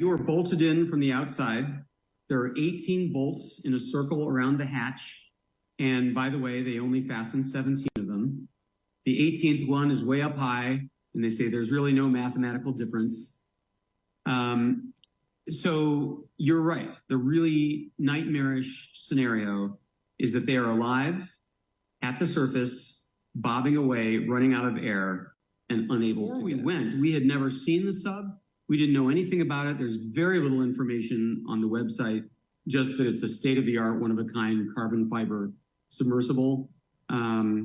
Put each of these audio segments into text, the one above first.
You are bolted in from the outside. There are 18 bolts in a circle around the hatch. And by the way, they only fasten 17 of them. The 18th one is way up high, and they say there's really no mathematical difference. So you're right. The really nightmarish scenario is that they are alive at the surface, bobbing away, running out of air, and unable to. Before we went, we had never seen the sub. We didn't know anything about it. There's very little information on the website, just that it's a state-of-the-art, one-of-a-kind carbon fiber submersible. I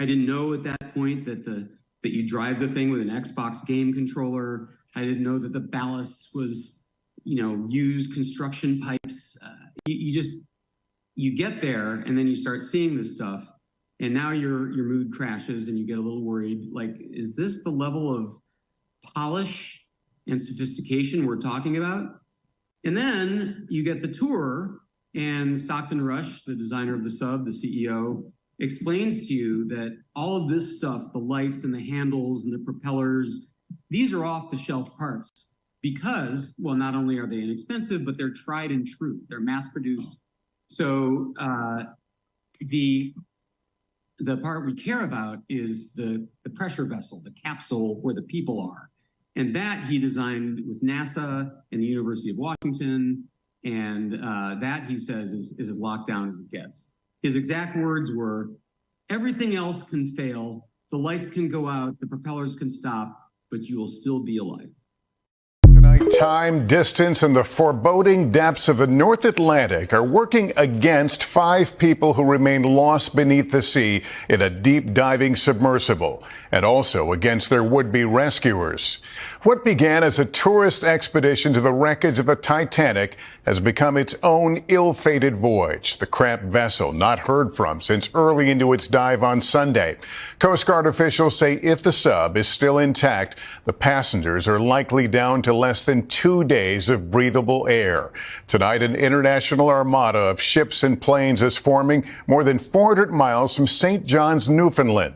didn't know at that point that you drive the thing with an Xbox game controller. I didn't know that the ballast was, used construction pipes. You get there and then you start seeing this stuff, and now your mood crashes and you get a little worried. Like, is this the level of polish and sophistication we're talking about? And then you get the tour, and Stockton Rush, the designer of the sub, the CEO, explains to you that all of this stuff, the lights and the handles and the propellers, these are off-the-shelf parts because, well, not only are they inexpensive, but they're tried and true. They're mass-produced. So the part we care about is the pressure vessel, the capsule where the people are. And that he designed with NASA and the University of Washington. And that, he says, is as locked down as it gets. His exact words were, everything else can fail, the lights can go out, the propellers can stop, but you will still be alive. Tonight, time, distance, and the foreboding depths of the North Atlantic are working against 5 people who remain lost beneath the sea in a deep diving submersible, and also against their would-be rescuers. What began as a tourist expedition to the wreckage of the Titanic has become its own ill-fated voyage. The cramped vessel not heard from since early into its dive on Sunday. Coast Guard officials say if the sub is still intact, the passengers are likely down to less than 2 days of breathable air. Tonight, an international armada of ships and planes is forming more than 400 miles from St. John's, Newfoundland.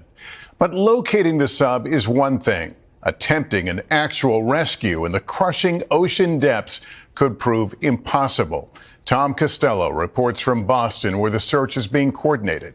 But locating the sub is one thing. Attempting an actual rescue in the crushing ocean depths could prove impossible. Tom Costello reports from Boston, where the search is being coordinated.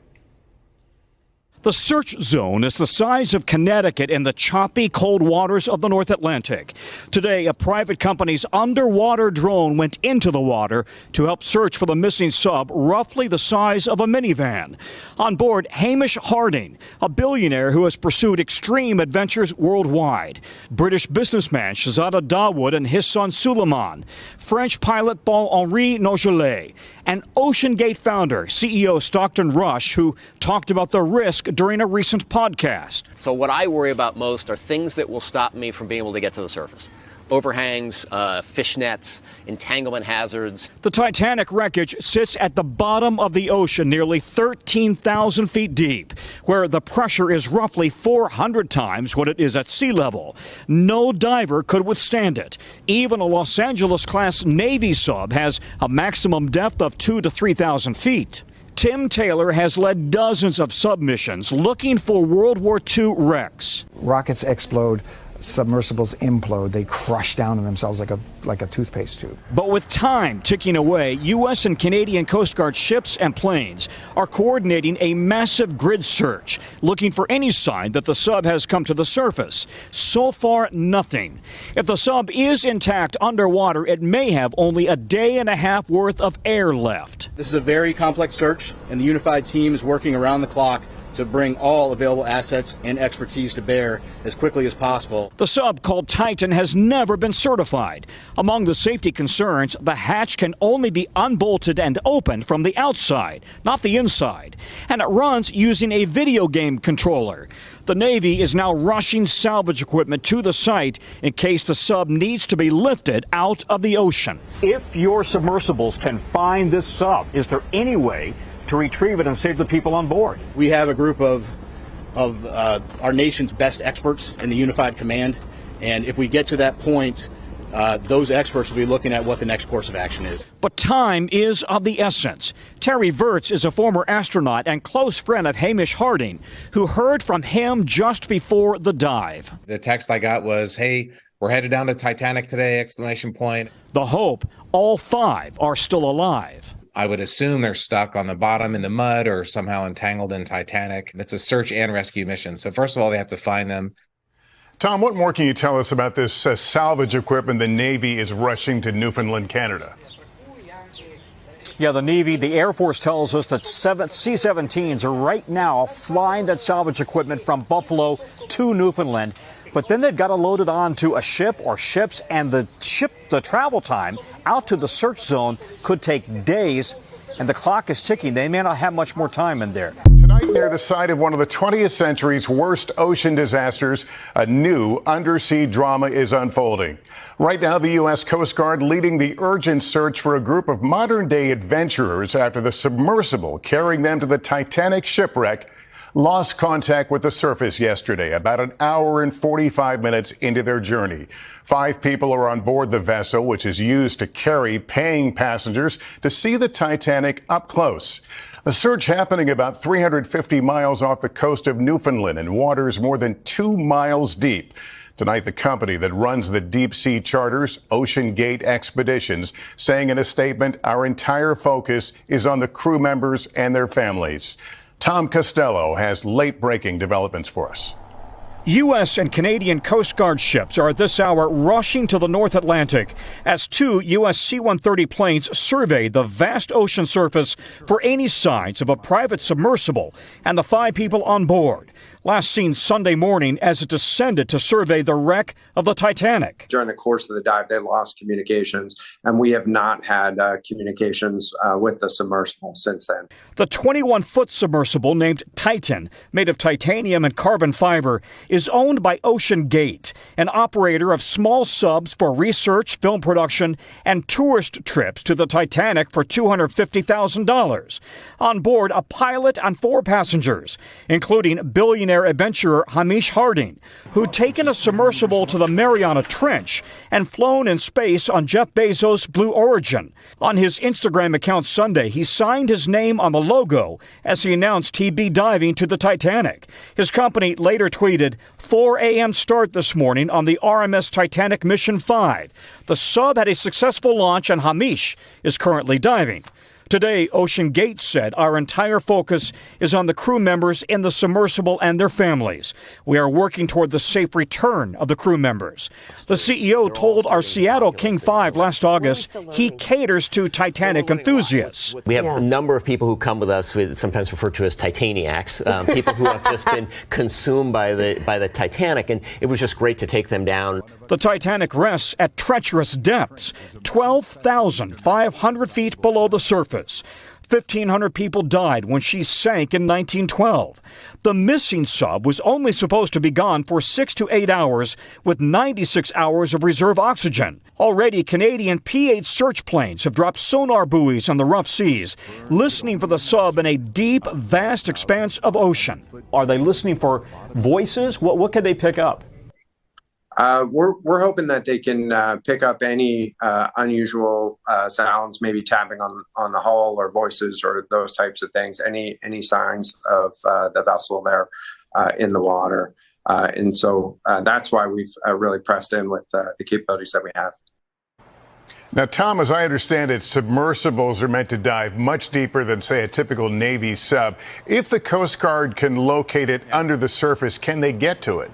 The search zone is the size of Connecticut in the choppy, cold waters of the North Atlantic. Today, a private company's underwater drone went into the water to help search for the missing sub, roughly the size of a minivan. On board, Hamish Harding, a billionaire who has pursued extreme adventures worldwide. British businessman Shahzada Dawood and his son Suleiman. French pilot Paul-Henri Nogelet. And OceanGate founder, CEO Stockton Rush, who talked about the risk during a recent podcast. So what I worry about most are things that will stop me from being able to get to the surface. Overhangs, fish nets, entanglement hazards. The Titanic wreckage sits at the bottom of the ocean, nearly 13,000 feet deep, where the pressure is roughly 400 times what it is at sea level. No diver could withstand it. Even a Los Angeles-class Navy sub has a maximum depth of 2,000 to 3,000 feet. Tim Taylor has led dozens of submissions looking for World War II wrecks. Rockets explode. Submersibles implode. They crush down on themselves like a toothpaste tube. But with time ticking away, U.S. and Canadian Coast Guard ships and planes are coordinating a massive grid search, looking for any sign that the sub has come to the surface. So far, nothing. If the sub is intact underwater, it may have only a day and a half worth of air left. This is a very complex search, and the unified team is working around the clock to bring all available assets and expertise to bear as quickly as possible. The sub, called Titan, has never been certified. Among the safety concerns, the hatch can only be unbolted and opened from the outside, not the inside. And it runs using a video game controller. The Navy is now rushing salvage equipment to the site in case the sub needs to be lifted out of the ocean. If your submersibles can find this sub, is there any way to retrieve it and save the people on board? We have a group of our nation's best experts in the Unified Command, and if we get to that point, those experts will be looking at what the next course of action is. But time is of the essence. Terry Virts is a former astronaut and close friend of Hamish Harding, who heard from him just before the dive. The text I got was, hey, We're headed down to Titanic today, exclamation point. The hope, all 5 are still alive. I would assume they're stuck on the bottom in the mud or somehow entangled in Titanic. It's a search and rescue mission. So first of all, they have to find them. Tom, what more can you tell us about this salvage equipment the Navy is rushing to Newfoundland, Canada? Yeah, the Navy, the Air Force tells us that C-17s are right now flying that salvage equipment from Buffalo to Newfoundland. But then they've got to load it onto a ship or ships, and the travel time out to the search zone could take days, and the clock is ticking. They may not have much more time in there. Tonight, near the site of one of the 20th century's worst ocean disasters, a new undersea drama is unfolding. Right now, the U.S. Coast Guard leading the urgent search for a group of modern-day adventurers after the submersible carrying them to the Titanic shipwreck lost contact with the surface yesterday, about an hour and 45 minutes into their journey. 5 people are on board the vessel, which is used to carry paying passengers to see the Titanic up close. The search happening about 350 miles off the coast of Newfoundland in waters more than 2 miles deep. Tonight, the company that runs the deep sea charters, OceanGate Expeditions, saying in a statement, our entire focus is on the crew members and their families. Tom Costello has late-breaking developments for us. U.S. and Canadian Coast Guard ships are at this hour rushing to the North Atlantic as 2 U.S. C-130 planes survey the vast ocean surface for any signs of a private submersible and the 5 people on board. Last seen Sunday morning as it descended to survey the wreck of the Titanic. During the course of the dive, they lost communications, and we have not had communications with the submersible since then. The 21-foot submersible named Titan, made of titanium and carbon fiber, is owned by OceanGate, an operator of small subs for research, film production, and tourist trips to the Titanic for $250,000. On board, a pilot and 4 passengers, including billionaire adventurer Hamish Harding, who'd taken a submersible to the Mariana Trench and flown in space on Jeff Bezos' Blue Origin. On his Instagram account Sunday, he signed his name on the logo as he announced he'd be diving to the Titanic. His company later tweeted, 4 a.m. start this morning on the RMS Titanic Mission 5. The sub had a successful launch and Hamish is currently diving. Today, OceanGate said our entire focus is on the crew members in the submersible and their families. We are working toward the safe return of the crew members. The CEO told our Seattle King 5 last August he caters to Titanic enthusiasts. We have a number of people who come with us, sometimes referred to as Titaniacs, people who have just been consumed by the Titanic, and it was just great to take them down. The Titanic rests at treacherous depths, 12,500 feet below the surface. 1,500 people died when she sank in 1912. The missing sub was only supposed to be gone for 6 to 8 hours with 96 hours of reserve oxygen. Already, Canadian P-8 search planes have dropped sonar buoys on the rough seas, listening for the sub in a deep, vast expanse of ocean. Are they listening for voices? What could they pick up? We're hoping that they can pick up any unusual sounds, maybe tapping on the hull or voices or those types of things, any signs of the vessel there in the water. And so that's why we've really pressed in with the capabilities that we have. Now, Tom, as I understand it, submersibles are meant to dive much deeper than, say, a typical Navy sub. If the Coast Guard can locate it under the surface, can they get to it?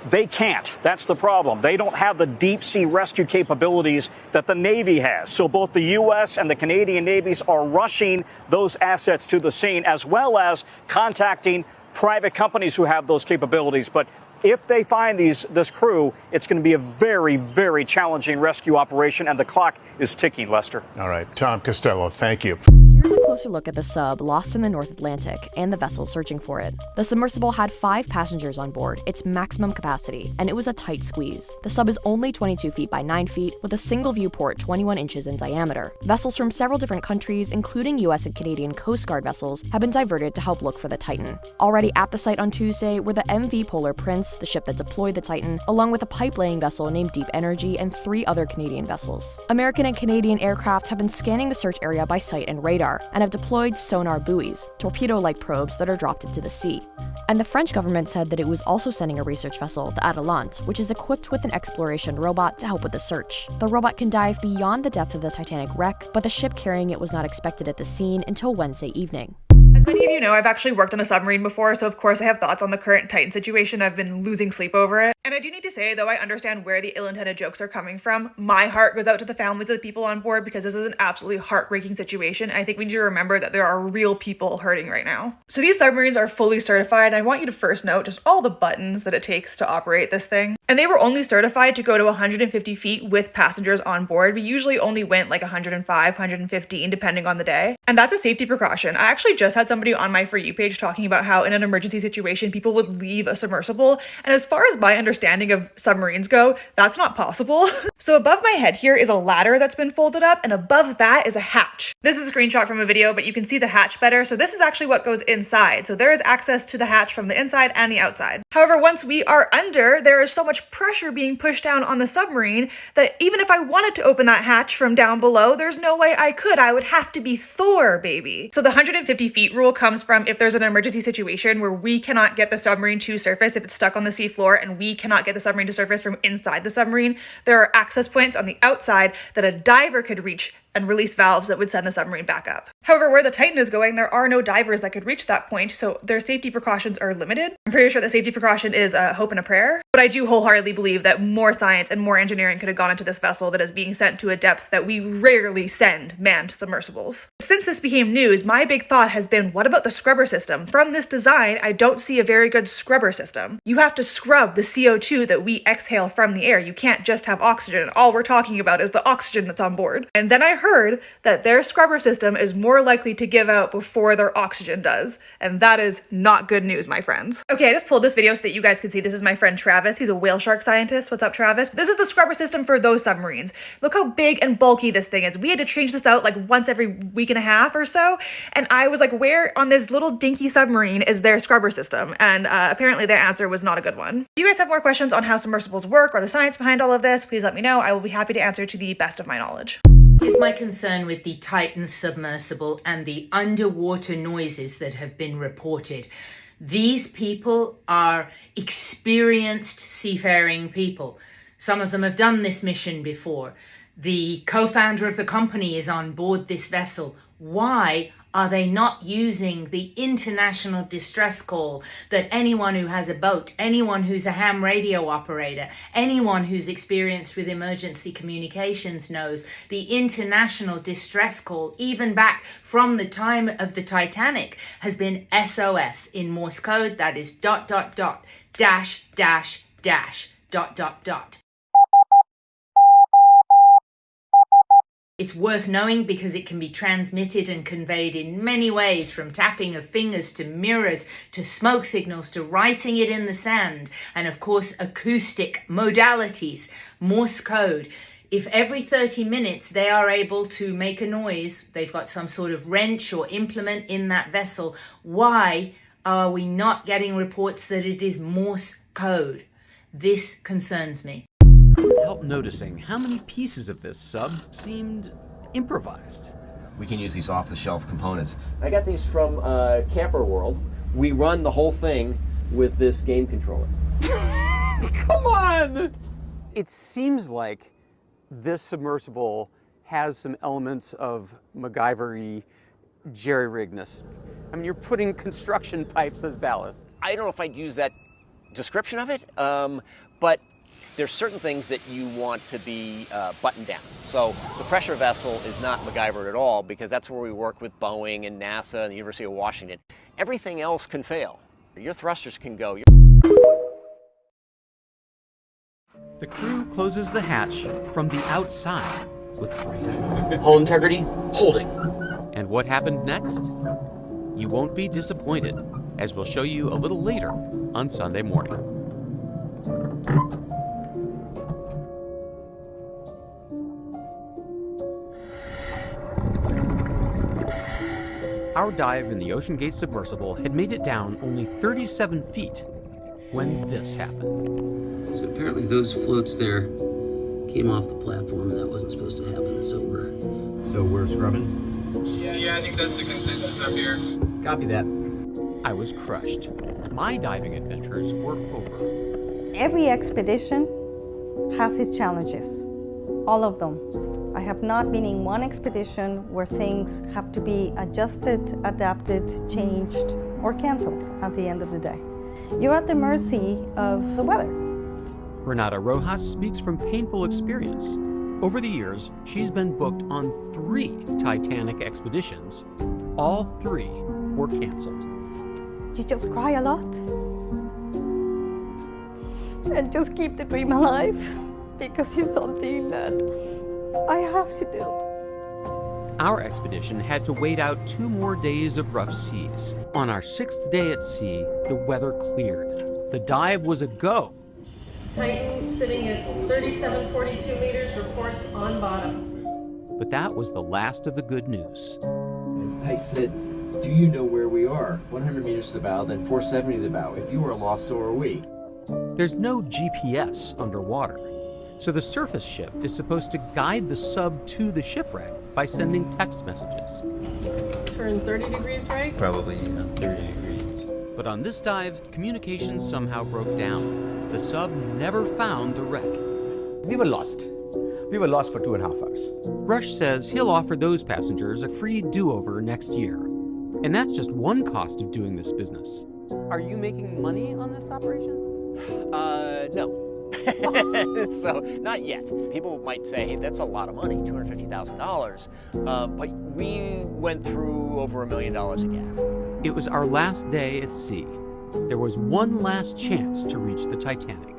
They can't. That's the problem. They don't have the deep sea rescue capabilities that the Navy has. So both the U.S. and the Canadian Navies are rushing those assets to the scene, as well as contacting private companies who have those capabilities. But if they find this crew, it's going to be a very, very challenging rescue operation, and the clock is ticking, Lester. All right. Tom Costello, thank you. Here's a closer look at the sub lost in the North Atlantic and the vessel searching for it. The submersible had 5 passengers on board, its maximum capacity, and it was a tight squeeze. The sub is only 22 feet by 9 feet, with a single viewport 21 inches in diameter. Vessels from several different countries, including U.S. and Canadian Coast Guard vessels, have been diverted to help look for the Titan. Already at the site on Tuesday were the MV Polar Prince, the ship that deployed the Titan, along with a pipe-laying vessel named Deep Energy and 3 other Canadian vessels. American and Canadian aircraft have been scanning the search area by sight and radar, and have deployed sonar buoys, torpedo-like probes that are dropped into the sea. And the French government said that it was also sending a research vessel, the Atalante, which is equipped with an exploration robot to help with the search. The robot can dive beyond the depth of the Titanic wreck, but the ship carrying it was not expected at the scene until Wednesday evening. As many of you know, I've actually worked on a submarine before, so of course I have thoughts on the current Titan situation. I've been losing sleep over it. And I do need to say, though I understand where the ill-intended jokes are coming from, my heart goes out to the families of the people on board because this is an absolutely heartbreaking situation. And I think we need to remember that there are real people hurting right now. So these submarines are fully certified. And I want you to first note just all the buttons that it takes to operate this thing. And they were only certified to go to 150 feet with passengers on board. We usually only went like 105, 115, depending on the day. And that's a safety precaution. I actually just had somebody on my For You page talking about how in an emergency situation, people would leave a submersible. And as far as my understanding of submarines go, that's not possible. So above my head here is a ladder that's been folded up, and above that is a hatch. This is a screenshot from a video, but you can see the hatch better. So this is actually what goes inside. So there is access to the hatch from the inside and the outside. However, once we are under, there is so much pressure being pushed down on the submarine that even if I wanted to open that hatch from down below, there's no way I could. I would have to be Thor, baby. So the 150 feet rule comes from if there's an emergency situation where we cannot get the submarine to surface, if it's stuck on the seafloor and we cannot get the submarine to surface from inside the submarine, there are access points on the outside that a diver could reach and release valves that would send the submarine back up. However, where the Titan is going, there are no divers that could reach that point, so their safety precautions are limited. I'm pretty sure the safety precaution is a hope and a prayer, but I do wholeheartedly believe that more science and more engineering could have gone into this vessel that is being sent to a depth that we rarely send manned submersibles. Since this became news, my big thought has been, what about the scrubber system? From this design, I don't see a very good scrubber system. You have to scrub the CO2 that we exhale from the air. You can't just have oxygen. All we're talking about is the oxygen that's on board. And then I heard that their scrubber system is more likely to give out before their oxygen does. And that is not good news, my friends. Okay, I just pulled this video so that you guys can see. This is my friend Travis. He's a whale shark scientist. What's up, Travis? This is the scrubber system for those submarines. Look how big and bulky this thing is. We had to change this out like once every week and a half or so. And I was like, where on this little dinky submarine is their scrubber system? And apparently their answer was not a good one. If you guys have more questions on how submersibles work or the science behind all of this, please let me know. I will be happy to answer to the best of my knowledge. Here's my concern with the Titan submersible and the underwater noises that have been reported. These people are experienced seafaring people. Some of them have done this mission before. The co-founder of the company is on board this vessel. Why are they not using the international distress call that anyone who has a boat, anyone who's a ham radio operator, anyone who's experienced with emergency communications knows? The international distress call, even back from the time of the Titanic, has been SOS in Morse code. That is ... .. It's worth knowing because it can be transmitted and conveyed in many ways, from tapping of fingers to mirrors to smoke signals to writing it in the sand, and of course acoustic modalities, Morse code. If every 30 minutes they are able to make a noise, they've got some sort of wrench or implement in that vessel, why are we not getting reports that it is Morse code? This concerns me. Help noticing how many pieces of this sub seemed improvised. We can use these off-the-shelf components. I got these from Camper World. We run the whole thing with this game controller. Come on! It seems like this submersible has some elements of MacGyver-y jerry-rigness. I mean, you're putting construction pipes as ballast. I don't know if I'd use that description of it, but there's certain things that you want to be buttoned down. So the pressure vessel is not MacGyver at all, because that's where we work with Boeing and NASA and the University of Washington. Everything else can fail. Your thrusters can go. The crew closes the hatch from the outside with Hull integrity, holding. And what happened next? You won't be disappointed, as we'll show you a little later on Sunday morning. Our dive in the OceanGate Submersible had made it down only 37 feet when this happened. So apparently those floats there came off the platform, and that wasn't supposed to happen, so we're scrubbing? Yeah, I think that's the consensus up here. Copy that. I was crushed. My diving adventures were over. Every expedition has its challenges, all of them. I have not been in one expedition where things have to be adjusted, adapted, changed, or canceled at the end of the day. You're at the mercy of the weather. Renata Rojas speaks from painful experience. Over the years, she's been booked on 3 Titanic expeditions. All 3 were canceled. You just cry a lot. And just keep the dream alive, because it's something that I have to do. Our expedition had to wait out 2 more days of rough seas. On our 6th day at sea, the weather cleared. The dive was a go. Titan, sitting at 3742 meters, reports on bottom. But that was the last of the good news. I said, do you know where we are? 100 meters to the bow, then 470 to the bow. If you are lost, so are we. There's no GPS underwater, so the surface ship is supposed to guide the sub to the shipwreck by sending text messages. Turn 30 degrees right? Probably, 30 degrees. But on this dive, communication somehow broke down. The sub never found the wreck. We were lost. We were lost for 2.5 hours. Rush says he'll offer those passengers a free do-over next year. And that's just one cost of doing this business. Are you making money on this operation? No. So, not yet. People might say, hey, that's a lot of money, $250,000. But we went through over $1 million of gas. It was our last day at sea. There was one last chance to reach the Titanic.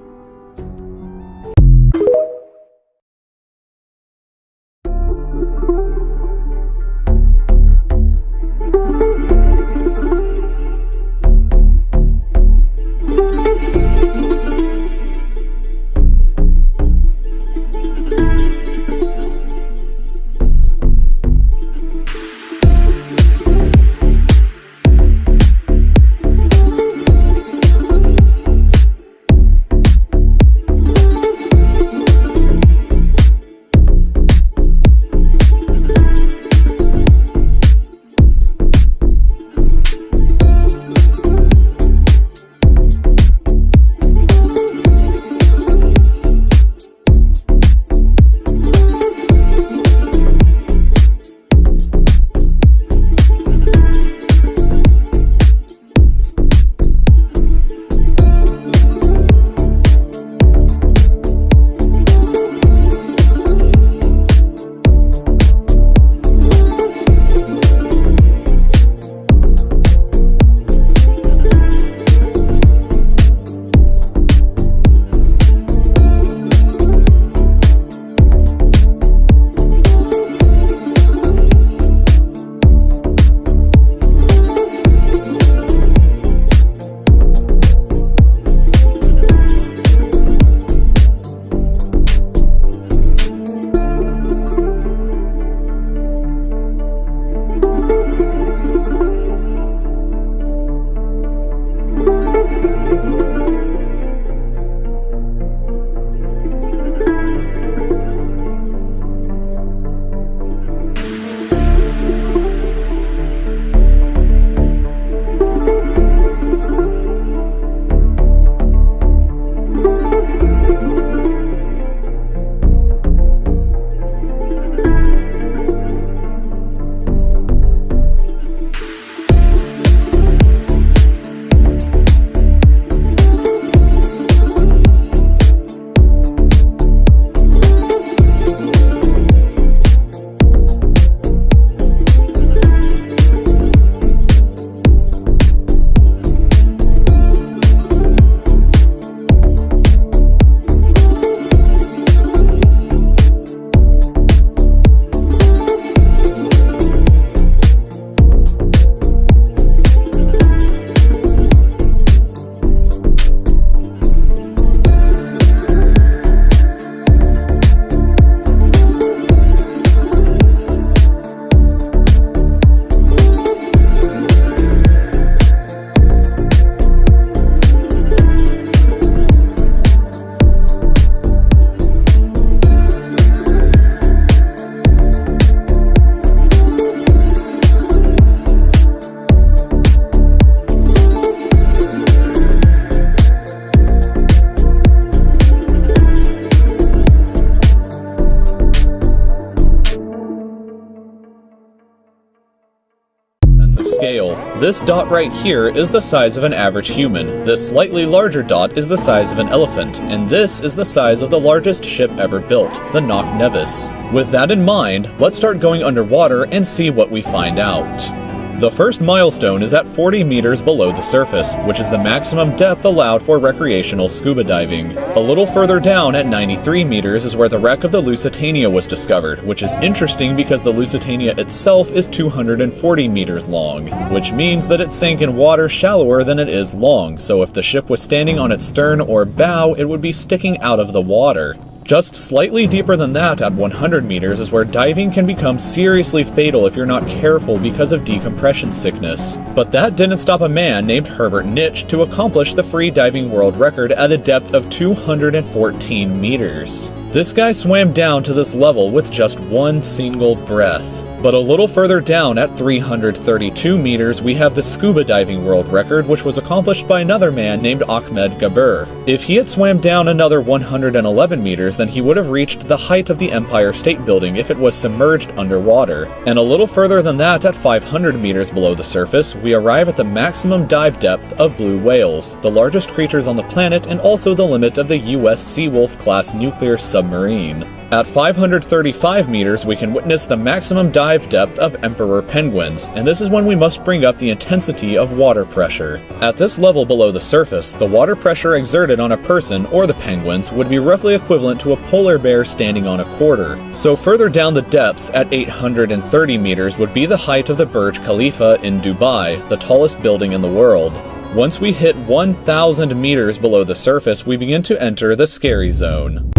scale. This dot right here is the size of an average human, this slightly larger dot is the size of an elephant, and this is the size of the largest ship ever built, the Knock Nevis. With that in mind, let's start going underwater and see what we find out. The first milestone is at 40 meters below the surface, which is the maximum depth allowed for recreational scuba diving. A little further down at 93 meters is where the wreck of the Lusitania was discovered, which is interesting because the Lusitania itself is 240 meters long, which means that it sank in water shallower than it is long, so if the ship was standing on its stern or bow, it would be sticking out of the water. Just slightly deeper than that, at 100 meters, is where diving can become seriously fatal if you're not careful because of decompression sickness. But that didn't stop a man named Herbert Nitsch to accomplish the free diving world record at a depth of 214 meters. This guy swam down to this level with just one single breath. But a little further down at 332 meters, we have the scuba diving world record, which was accomplished by another man named Ahmed Gabur. If he had swam down another 111 meters, then he would have reached the height of the Empire State Building if it was submerged underwater. And a little further than that, at 500 meters below the surface, we arrive at the maximum dive depth of blue whales, the largest creatures on the planet and also the limit of the US Seawolf class nuclear submarine. At 535 meters, we can witness the maximum dive depth of emperor penguins, and this is when we must bring up the intensity of water pressure. At this level below the surface, the water pressure exerted on a person, or the penguins, would be roughly equivalent to a polar bear standing on a quarter. So further down the depths, at 830 meters, would be the height of the Burj Khalifa in Dubai, the tallest building in the world. Once we hit 1,000 meters below the surface, we begin to enter the scary zone.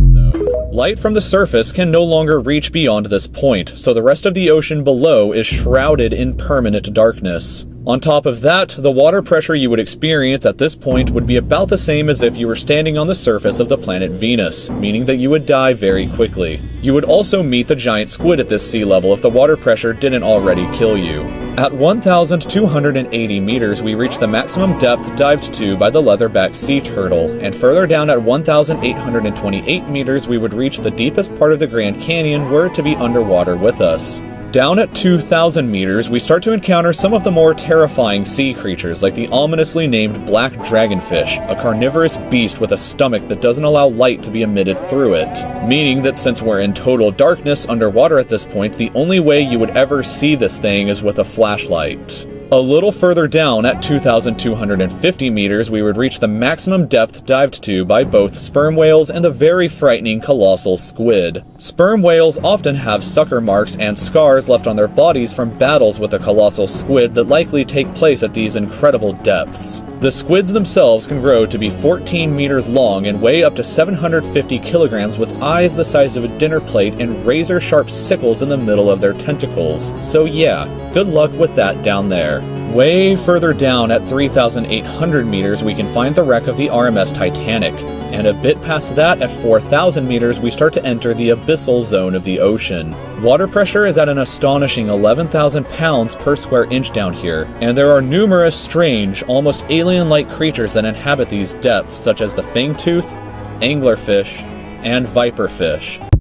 Light from the surface can no longer reach beyond this point, so the rest of the ocean below is shrouded in permanent darkness. On top of that, the water pressure you would experience at this point would be about the same as if you were standing on the surface of the planet Venus, meaning that you would die very quickly. You would also meet the giant squid at this sea level if the water pressure didn't already kill you. At 1,280 meters, we reach the maximum depth dived to by the leatherback sea turtle, and further down at 1,828 meters, we would reach the deepest part of the Grand Canyon were it to be underwater with us. Down at 2,000 meters, we start to encounter some of the more terrifying sea creatures, like the ominously named black dragonfish, a carnivorous beast with a stomach that doesn't allow light to be emitted through it. Meaning that since we're in total darkness underwater at this point, the only way you would ever see this thing is with a flashlight. A little further down, at 2,250 meters, we would reach the maximum depth dived to by both sperm whales and the very frightening colossal squid. Sperm whales often have sucker marks and scars left on their bodies from battles with the colossal squid that likely take place at these incredible depths. The squids themselves can grow to be 14 meters long and weigh up to 750 kilograms with eyes the size of a dinner plate and razor-sharp sickles in the middle of their tentacles. So yeah, good luck with that down there. Way further down at 3,800 meters, we can find the wreck of the RMS Titanic. And a bit past that, at 4,000 meters, we start to enter the abyssal zone of the ocean. Water pressure is at an astonishing 11,000 pounds per square inch down here, and there are numerous strange, almost alien-like creatures that inhabit these depths, such as the fangtooth, anglerfish, and viperfish.